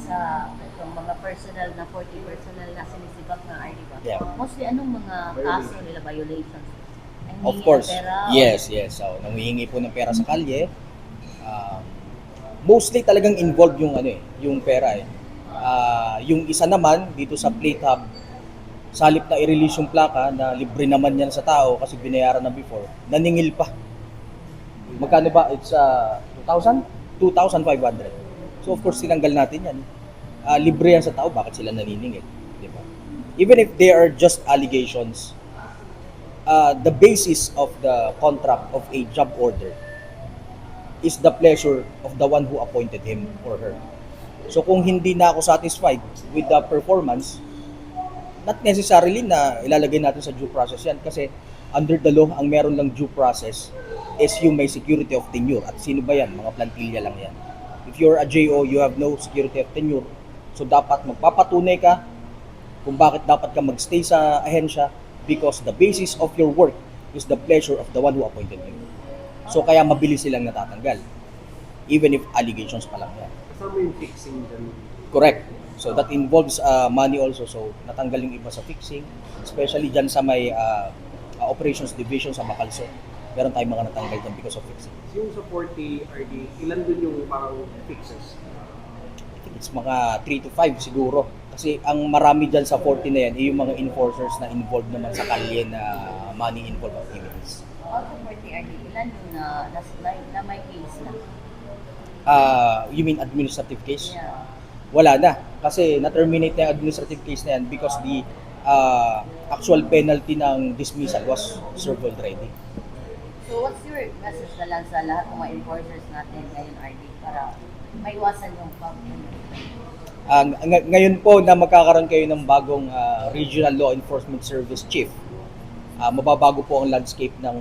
sa itong mga personal na 40 personal na sinisibak na RD ba? Yeah. Mostly anong mga kaso nila violations? Ang Of hingi ng course. pera, Yes, yes. So, nangihingi po ng pera sa kalye. Um, Mostly talagang involved yung ano eh, yung pera eh. Yung isa naman dito sa plate hub, sa halip na i-release yung plaka na libre naman yan sa tao kasi binayaran na before, naningil pa. Magkano ba? It's 2,000? 2,500. So of course tinanggal natin yan. Libre yan sa tao, bakit sila naniningil? Di ba? Even if they are just allegations, the basis of the contract of a job order is the pleasure of the one who appointed him or her. So kung hindi na ako satisfied with the performance, not necessarily na ilalagay natin sa due process yan kasi under the law, ang meron lang due process is yung may security of tenure. At sino ba yan? Mga plantilla lang yan. If you're a JO, you have no security of tenure. So dapat magpapatunay ka kung bakit dapat ka magstay sa ahensya because the basis of your work is the pleasure of the one who appointed you. So kaya mabilis silang natatanggal. Even if allegations pa lang yan. Kasama yung fixing dyan. Correct. So that involves money also. So natanggal yung iba sa fixing, especially dyan sa may operations division sa Macalso. Meron tayong mga natanggal dyan because of fixing. Yung sa 40 RD, ilan dun yung parang fixes? I think it's mga 3 to 5 siguro. Kasi ang marami dyan sa 40 na yan, yung mga enforcers na involved naman sa kalye na money involved activities. out of 40 RD, ilan yung na may case na? You mean administrative case? Yeah. Wala na. Kasi na-terminate na yung administrative case na yan because the actual penalty ng dismissal was served already. So what's your message na lang sa lahat ng mga enforcers natin ngayon, RD, para maiwasan yung Ngayon po na magkakaroon kayo ng bagong Regional Law Enforcement Service Chief, mababago po ang landscape ng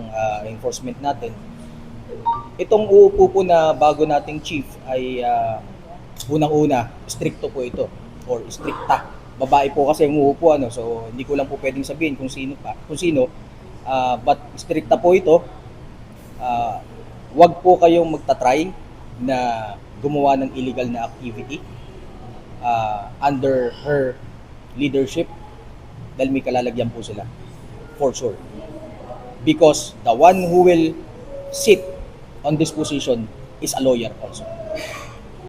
enforcement natin. Itong uupo po na bago nating chief ay unang-una, stricto po ito or stricta. Babae po kasi yung uupo, so hindi ko lang po pwedeng sabihin kung sino, but stricta po ito. Wag po kayong magtatry na gumawa ng illegal na activity under her leadership dahil may kalalagyan po sila for sure, because the one who will sit on this position is a lawyer also.